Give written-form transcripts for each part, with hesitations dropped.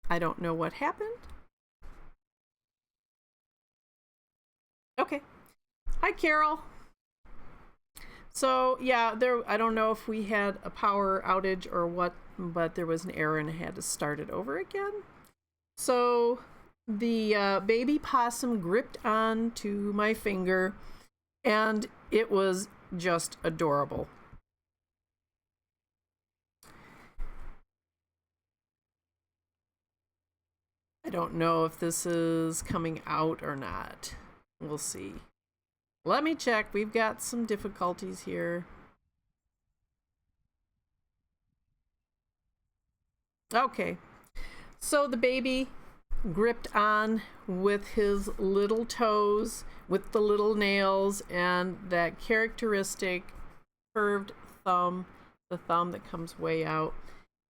I don't know what happened. Okay. Hi, Carol. So yeah, I don't know if we had a power outage or what, but there was an error and I had to start it over again. So the baby possum gripped on to my finger, and it was just adorable. I don't know if this is coming out or not. We'll see. Let me check. We've got some difficulties here. Okay. So the baby gripped on with his little toes, with the little nails, and that characteristic curved thumb, the thumb that comes way out.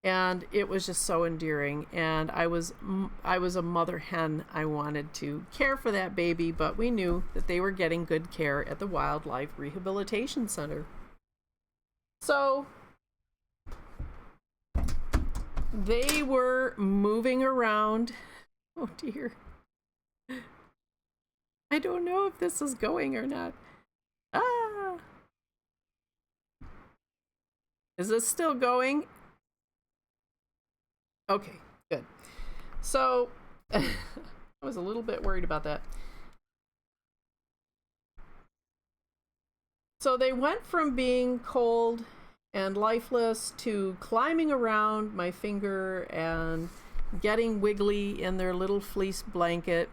And it was just so endearing. And I was a mother hen. I wanted to care for that baby, but we knew that they were getting good care at the Wildlife Rehabilitation Center. So they were moving around. Oh dear. I don't know if this is going or not. Ah. Is this still going? Okay, good. So I was a little bit worried about that. So they went from being cold and lifeless to climbing around my finger and getting wiggly in their little fleece blanket.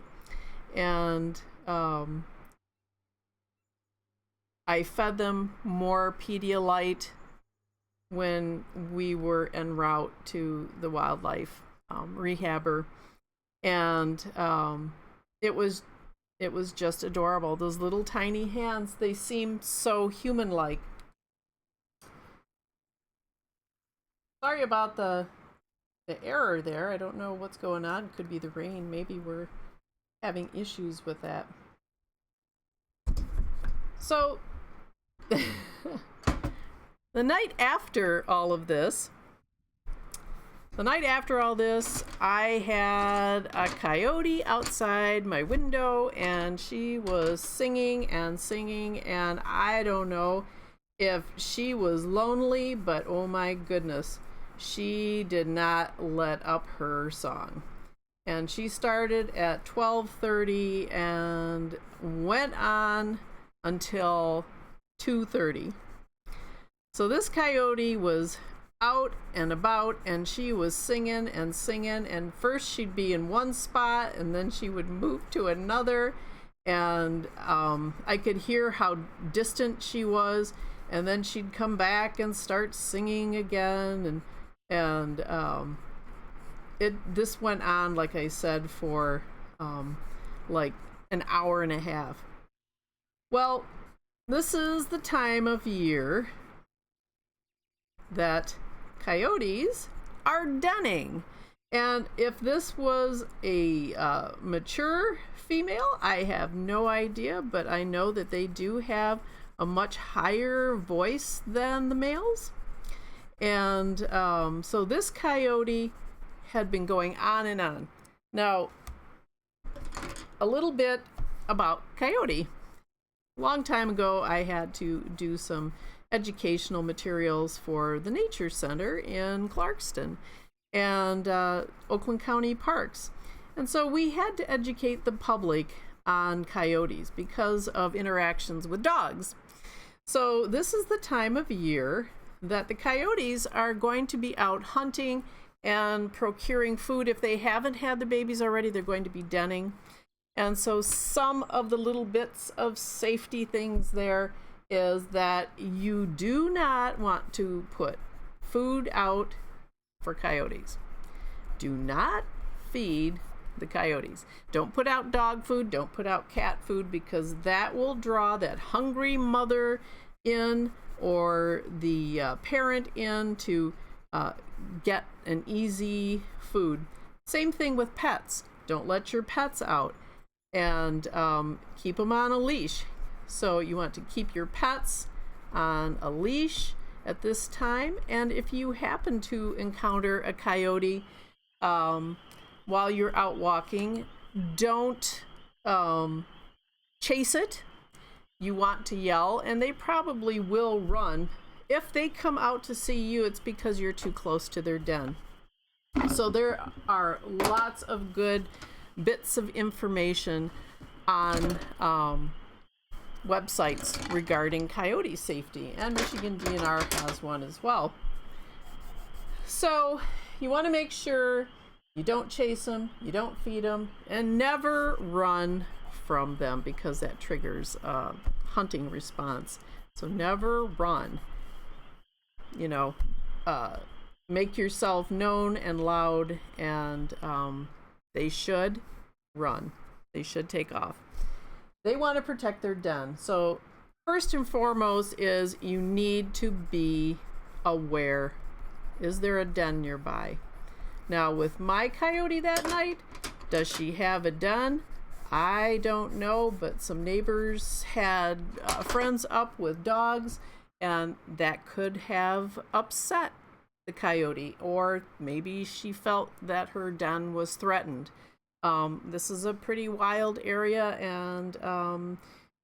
And I fed them more Pedialyte when we were en route to the wildlife rehabber, and it was just adorable. Those little tiny hands, they seemed so human-like. Sorry about the error there. I don't know what's going on. It could be the rain. Maybe we're having issues with that. So the night after all this, I had a coyote outside my window, and she was singing and singing, and I don't know if she was lonely, but oh my goodness, she did not let up her song. And she started at 12:30 and went on until 2:30. So this coyote was out and about, and she was singing and singing, and first she'd be in one spot and then she would move to another, and I could hear how distant she was, and then she'd come back and start singing again, and this went on, like I said, for like an hour and a half. Well, this is the time of year that coyotes are denning. And if this was a mature female, I have no idea, but I know that they do have a much higher voice than the males. And so this coyote had been going on and on. Now, a little bit about coyote. A long time ago, I had to do some educational materials for the Nature Center in Clarkston and Oakland County Parks. And so we had to educate the public on coyotes because of interactions with dogs. So this is the time of year that the coyotes are going to be out hunting and procuring food. If they haven't had the babies already, they're going to be denning. And so some of the little bits of safety things there is that you do not want to put food out for coyotes. Do not feed the coyotes. Don't put out dog food, don't put out cat food, because that will draw that hungry mother in, or the parent in, to get an easy food. Same thing with pets. Don't let your pets out, and keep them on a leash. So you want to keep your pets on a leash at this time. And if you happen to encounter a coyote, while you're out walking. Don't chase it. You want to yell, and they probably will run. If they come out to see you, it's because you're too close to their den. So there are lots of good bits of information on websites regarding coyote safety, and Michigan DNR has one as well. So you want to make sure you don't chase them, you don't feed them, and never run from them, because that triggers a hunting response. So never run. You know, make yourself known and loud, and they should run. They should take off. They want to protect their den. So first and foremost is you need to be aware. Is there a den nearby? Now, with my coyote that night, does she have a den? I don't know, but some neighbors had friends up with dogs, and that could have upset the coyote, or maybe she felt that her den was threatened. This is a pretty wild area, and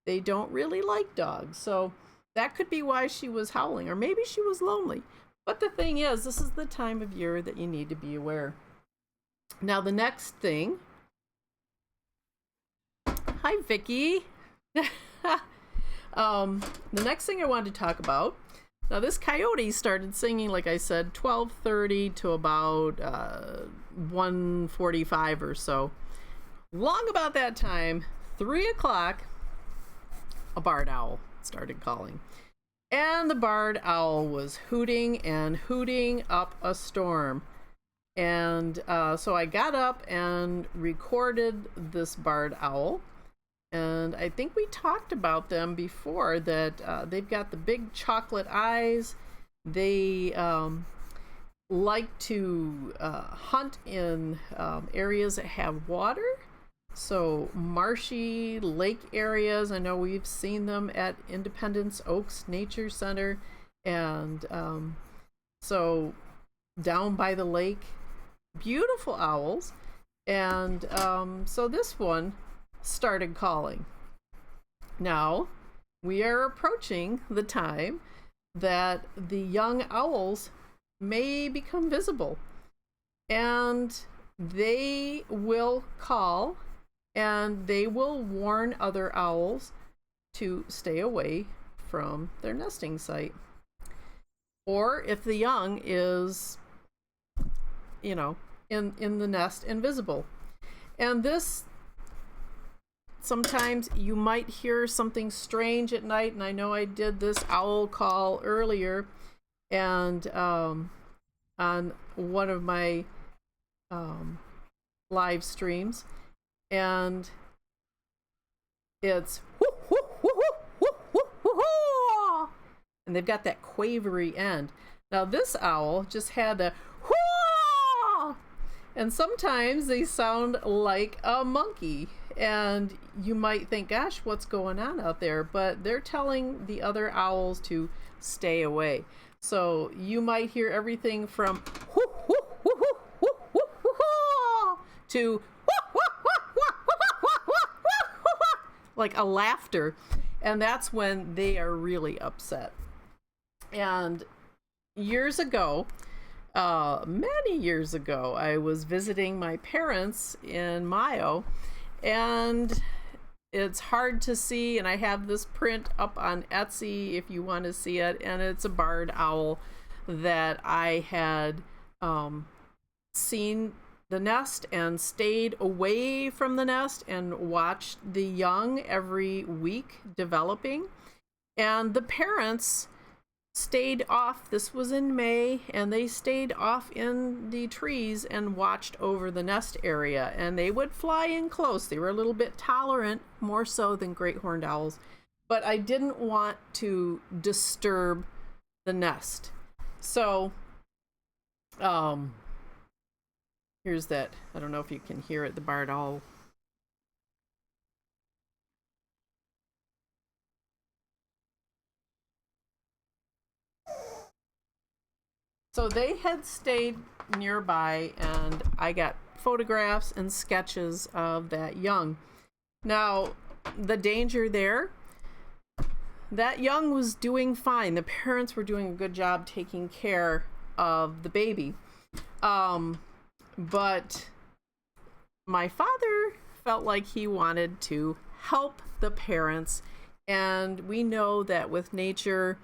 they don't really like dogs, so that could be why she was howling, or maybe she was lonely. But the thing is, this is the time of year that you need to be aware. Now, the next thing. Hi, Vicky. The next thing I wanted to talk about. Now, this coyote started singing, like I said, 12:30 to about 1:45 or so. Long about that time, 3 o'clock, a barred owl started calling. And the barred owl was hooting and hooting up a storm. And so I got up and recorded this barred owl. And I think we talked about them before, that they've got the big chocolate eyes. They like to hunt in areas that have water. So marshy lake areas. I know we've seen them at Independence Oaks Nature Center. And so down by the lake, beautiful owls. And so this one started calling. Now, we are approaching the time that the young owls may become visible. And they will call, and they will warn other owls to stay away from their nesting site. Or if the young is, you know, in the nest, invisible. And this, sometimes you might hear something strange at night, and I know I did this owl call earlier, and on one of my live streams, and it's whoo, whoo, whoo, whoo, whoo, whoo, whoo, and they've got that quavery end. Now this owl just had a whoo, and sometimes they sound like a monkey, and you might think, gosh, what's going on out there? But they're telling the other owls to stay away. So you might hear everything from whoo, whoo, whoo, whoo, whoo, whoo, whoo, whoo, to like a laughter, and that's when they are really upset. And years ago, many years ago, I was visiting my parents in Mayo, and it's hard to see, and I have this print up on Etsy if you want to see it, and it's a barred owl that I had seen the nest and stayed away from the nest and watched the young every week developing. And the parents stayed off. This was in May, and they stayed off in the trees and watched over the nest area, and they would fly in close. They were a little bit tolerant, more so than great horned owls, but I didn't want to disturb the nest. So here's that. I don't know if you can hear it, the barred owl. So they had stayed nearby, and I got photographs and sketches of that young. Now, the danger there, that young was doing fine. The parents were doing a good job taking care of the baby. But my father felt like he wanted to help the parents. And we know that with nature,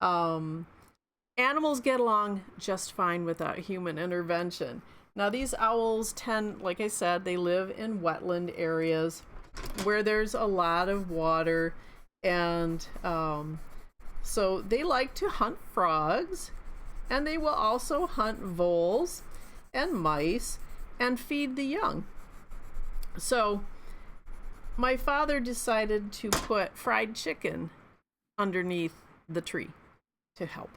animals get along just fine without human intervention. Now, these owls tend, like I said, they live in wetland areas where there's a lot of water. And so they like to hunt frogs, and they will also hunt voles and mice and feed the young. So my father decided to put fried chicken underneath the tree to help.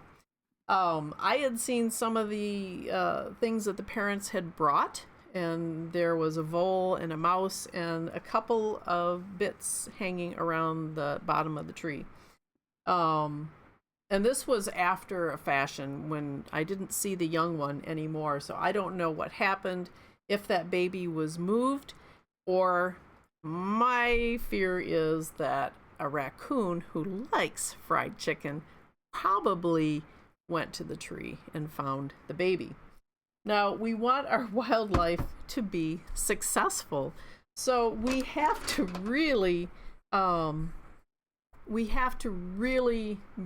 I had seen some of the things that the parents had brought, and there was a vole and a mouse and a couple of bits hanging around the bottom of the tree. And this was after a fashion when I didn't see the young one anymore, so I don't know what happened, if that baby was moved, or my fear is that a raccoon who likes fried chicken probably went to the tree and found the baby. Now, we want our wildlife to be successful, so we have to really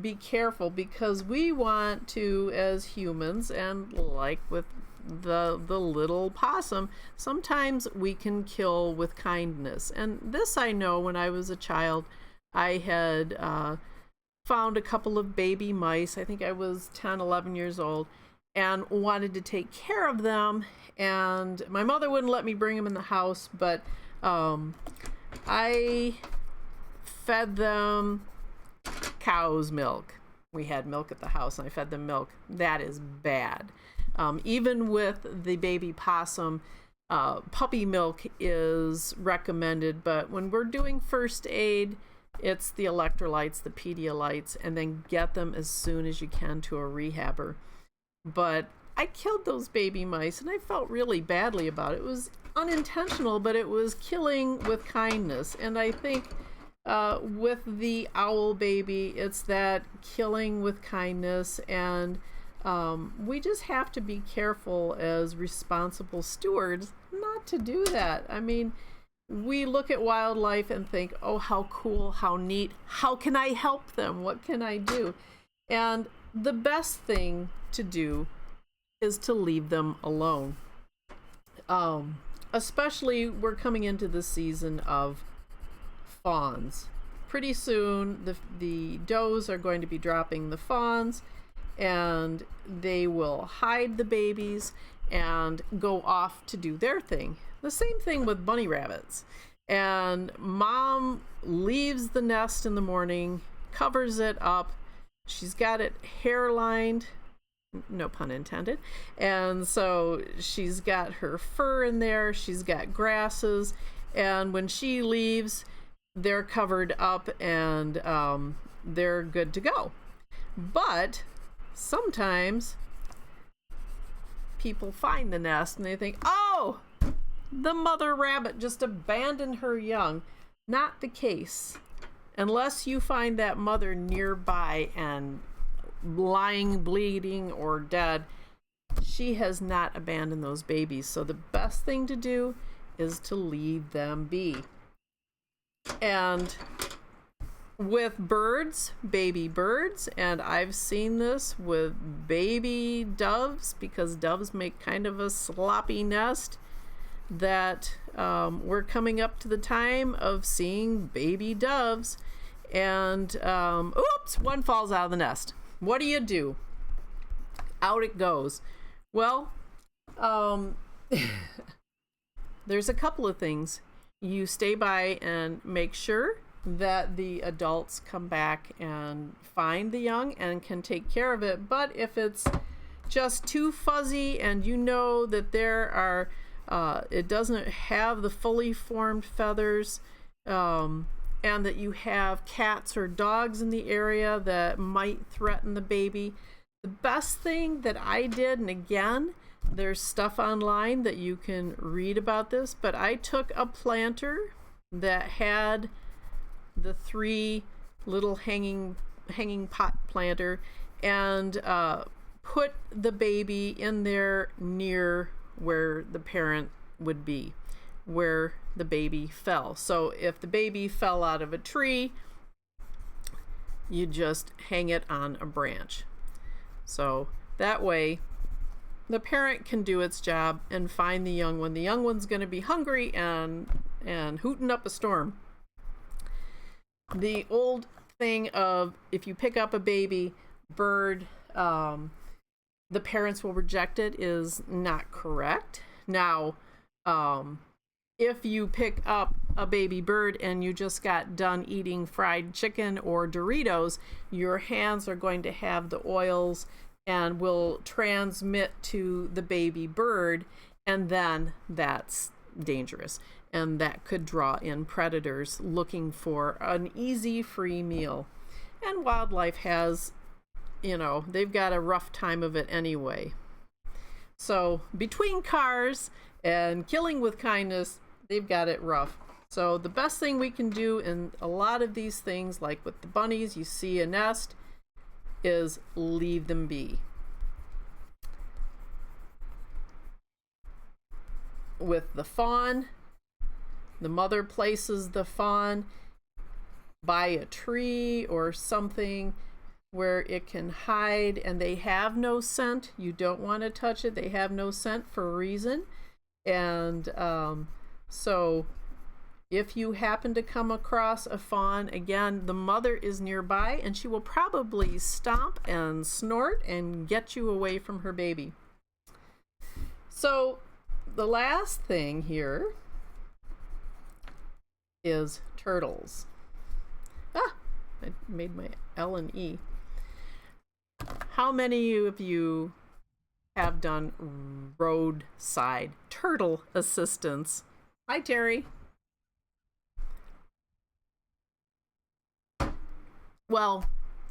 be careful, because we want to, as humans, and like with the little possum, sometimes we can kill with kindness. And this I know, when I was a child, I had found a couple of baby mice. I think I was 10, 11 years old, and wanted to take care of them. And my mother wouldn't let me bring them in the house, but I fed them cow's milk. We had milk at the house, and I fed them milk. That is bad. Even with the baby possum, puppy milk is recommended, but when we're doing first aid, it's the electrolytes, the Pedialytes, and then get them as soon as you can to a rehabber. But I killed those baby mice, and I felt really badly about it. It was unintentional, but it was killing with kindness. And I think with the owl baby, it's that killing with kindness. And we just have to be careful as responsible stewards not to do that. I mean, we look at wildlife and think, oh, how cool, how neat, how can I help them? What can I do? And the best thing to do is to leave them alone. Especially, we're coming into the season of fawns. Pretty soon, the does are going to be dropping the fawns, and they will hide the babies and go off to do their thing. The same thing with bunny rabbits. And mom leaves the nest in the morning, covers it up. She's got it hair-lined, no pun intended. And so she's got her fur in there, she's got grasses, and when she leaves, they're covered up and they're good to go. But sometimes people find the nest and they think, oh, the mother rabbit just abandoned her young. Not the case. Unless you find that mother nearby and lying, bleeding, or dead, she has not abandoned those babies. So the best thing to do is to leave them be. And with birds, baby birds, and I've seen this with baby doves, because doves make kind of a sloppy nest, that we're coming up to the time of seeing baby doves, and oops, one falls out of the nest. What do? Out it goes. Well, there's a couple of things. You stay by and make sure that the adults come back and find the young and can take care of it. But if it's just too fuzzy and you know that there are it doesn't have the fully formed feathers, and that you have cats or dogs in the area that might threaten the baby, the best thing that I did, and again, There's stuff online that you can read about this, but I took a planter that had the 3 little hanging pot planter and put the baby in there near where the parent would be, where the baby fell. So if the baby fell out of a tree, you just hang it on a branch. So that way the parent can do its job and find the young one. The young one's going to be hungry and hooting up a storm. The old thing of if you pick up a baby bird, the parents will reject it is not correct. Now, if you pick up a baby bird and you just got done eating fried chicken or Doritos, your hands are going to have the oils and will transmit to the baby bird, and then that's dangerous. And that could draw in predators looking for an easy, free meal. And wildlife has, they've got a rough time of it anyway. So between cars and killing with kindness, they've got it rough. So the best thing we can do in a lot of these things, like with the bunnies, you see a nest, is leave them be. With the fawn, the mother places the fawn by a tree or something where it can hide, and they have no scent. You don't want to touch it. They have no scent for a reason. And so if you happen to come across a fawn, again, the mother is nearby and she will probably stomp and snort and get you away from her baby. So the last thing here is turtles. I made my L and E. How many of you have done roadside turtle assistance? Hi, Terry. Well,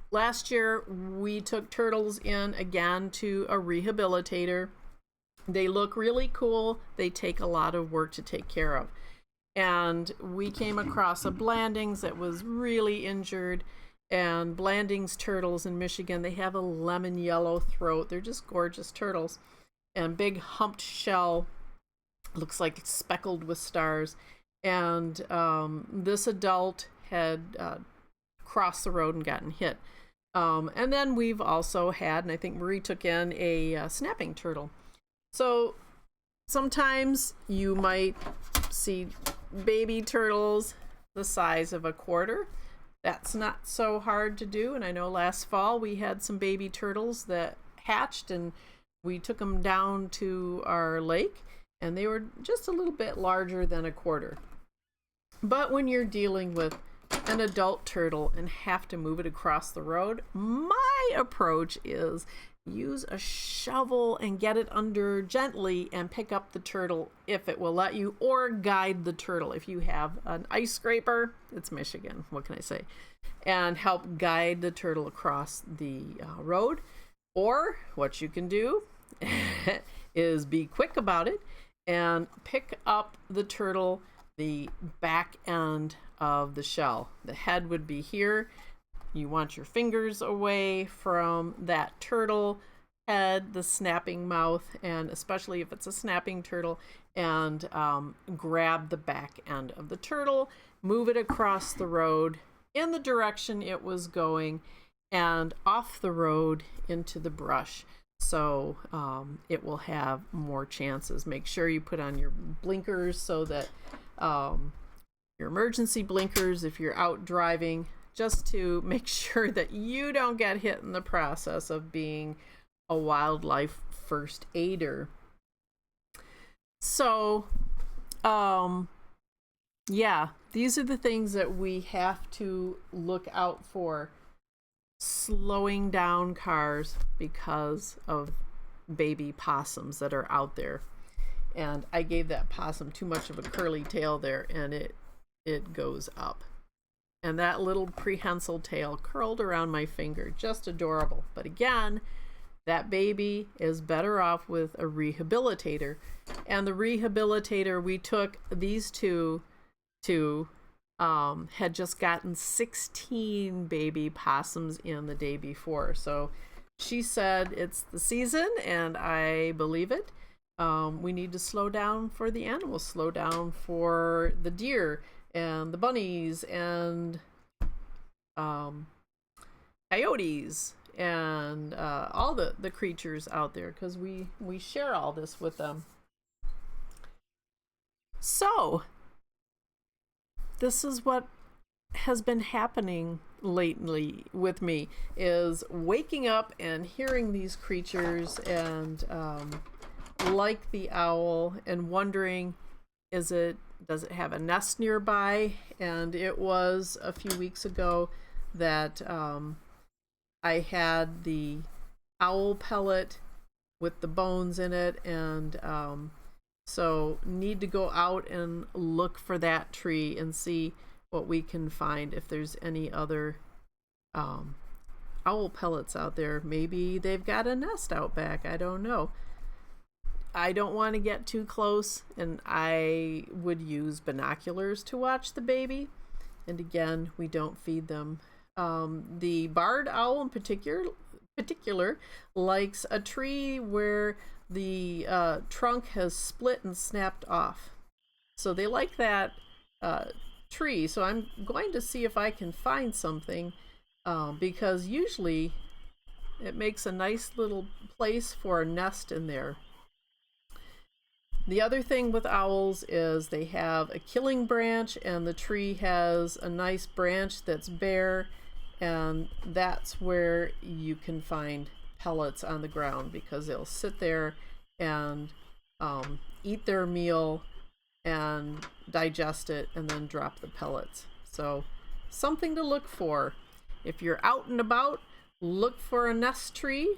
last year we took turtles in again to a rehabilitator. They look really cool. They take a lot of work to take care of. And we came across a Blandings that was really injured. And Blandings turtles in Michigan, they have a lemon yellow throat. They're just gorgeous turtles. And big humped shell. Looks like it's speckled with stars. And this adult had crossed the road and gotten hit. And then we've also had, and I think Marie took in, a snapping turtle. So sometimes you might see baby turtles the size of a quarter. That's not so hard to do. And I know last fall we had some baby turtles that hatched and we took them down to our lake and they were just a little bit larger than a quarter. But when you're dealing with an adult turtle and have to move it across the road, my approach is use a shovel and get it under gently and pick up the turtle if it will let you, or guide the turtle. If you have an ice scraper, it's Michigan, what can I say, and help guide the turtle across the road. Or what you can do is be quick about it and pick up the turtle, the back end of the shell. The head would be here. You want your fingers away from that turtle head, the snapping mouth, and especially if it's a snapping turtle, and grab the back end of the turtle, move it across the road in the direction it was going, and off the road into the brush. So it will have more chances. Make sure you put on your blinkers so that your emergency blinkers if you're out driving, just to make sure that you don't get hit in the process of being a wildlife first aider. So, yeah, these are the things that we have to look out for. Slowing down cars because of baby possums that are out there. And I gave that possum too much of a curly tail there, and it goes up. And that little prehensile tail curled around my finger. Just adorable. But again, that baby is better off with a rehabilitator. And the rehabilitator we took these two to had just gotten 16 baby possums in the day before. So she said it's the season, and I believe it. We need to slow down for the animals, slow down for the deer and the bunnies and coyotes and all the creatures out there, because we share all this with them. So this is what has been happening lately with me, is waking up and hearing these creatures, and like the owl, and wondering, does it have a nest nearby? And it was a few weeks ago that I had the owl pellet with the bones in it, and so need to go out and look for that tree and see what we can find, if there's any other owl pellets out there. Maybe they've got a nest out back, I don't know. I don't want to get too close, and I would use binoculars to watch the baby. And again, we don't feed them. The barred owl in particular likes a tree where the trunk has split and snapped off. So they like that tree. So I'm going to see if I can find something, because usually it makes a nice little place for a nest in there. The other thing with owls is they have a killing branch, and the tree has a nice branch that's bare, and that's where you can find pellets on the ground, because they'll sit there and eat their meal and digest it and then drop the pellets. So something to look for. If you're out and about, look for a nest tree,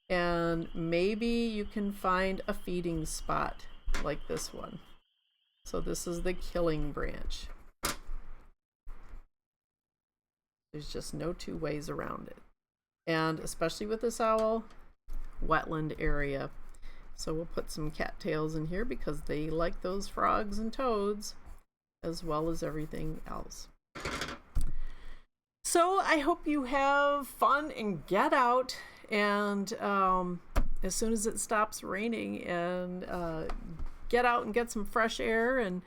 and maybe you can find a feeding spot like this one. So this is the killing branch. There's just no two ways around it. And especially with this owl, wetland area. So we'll put some cattails in here, because they like those frogs and toads as well as everything else. So I hope you have fun and get out, and as soon as it stops raining, and get out and get some fresh air. And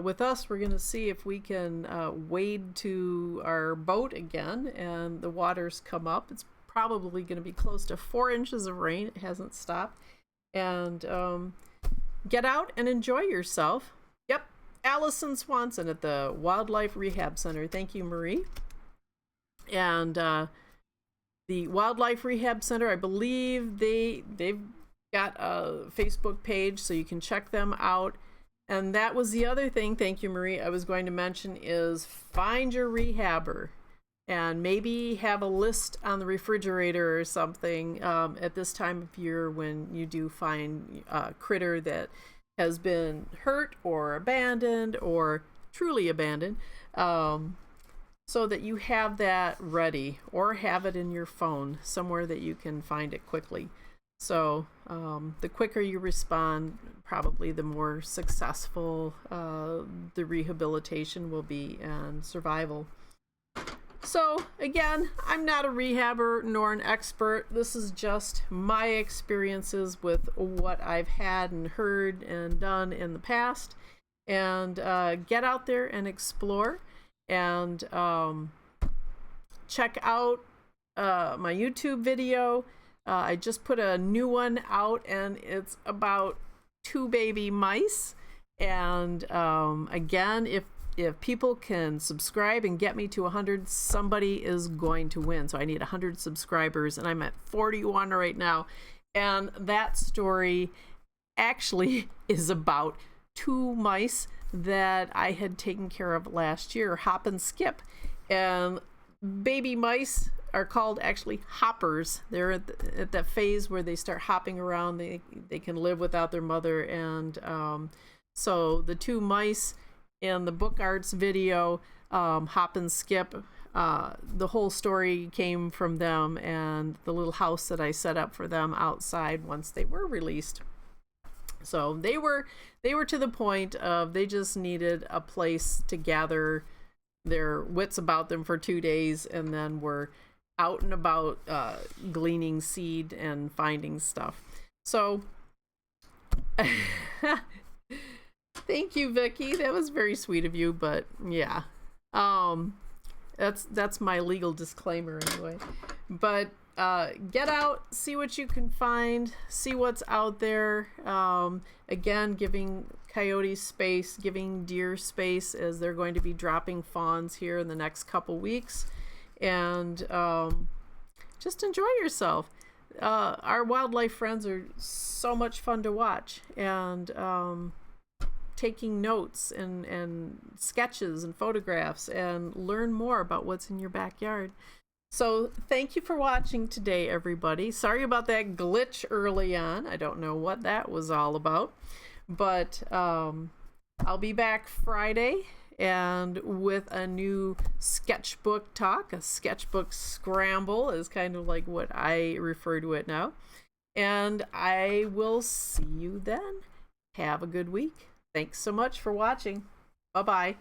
with us, we're going to see if we can wade to our boat again, and the water's come up. It's probably going to be close to 4 inches of rain. It hasn't stopped. And get out and enjoy yourself. Yep, Allison Swanson at the Wildlife Rehab Center. Thank you, Marie. And the Wildlife Rehab Center, I believe they've got a Facebook page, so you can check them out. And that was the other thing, thank you, Marie, I was going to mention, is find your rehabber, and maybe have a list on the refrigerator or something at this time of year when you do find a critter that has been hurt or abandoned or truly abandoned, so that you have that ready, or have it in your phone somewhere that you can find it quickly. So the quicker you respond, probably the more successful the rehabilitation will be, and survival. So again, I'm not a rehabber nor an expert. This is just my experiences with what I've had and heard and done in the past. And get out there and explore, and check out my YouTube video. I just put a new one out, and it's about 2 baby mice. And again, if people can subscribe and get me to 100, somebody is going to win. So I need 100 subscribers, and I'm at 41 right now. And that story actually is about 2 mice that I had taken care of last year, Hop and Skip. And baby mice are called actually hoppers. They're at that phase where they start hopping around. They can live without their mother. And so the 2 mice in the Book Arts video, Hop and Skip, the whole story came from them and the little house that I set up for them outside once they were released. So they were to the point of they just needed a place to gather their wits about them for 2 days, and then were out and about gleaning seed and finding stuff. So thank you, Vicky. That was very sweet of you, but yeah. That's my legal disclaimer anyway. But get out, see what you can find, see what's out there. Again, giving coyotes space, giving deer space, as they're going to be dropping fawns here in the next couple weeks. And just enjoy yourself. Our wildlife friends are so much fun to watch, and taking notes and sketches and photographs, and learn more about what's in your backyard. So thank you for watching today, everybody. Sorry about that glitch early on. I don't know what that was all about, but I'll be back Friday, and with a new sketchbook talk. A sketchbook scramble is kind of like what I refer to it now. And I will see you then. Have a good week. Thanks so much for watching. Bye-bye.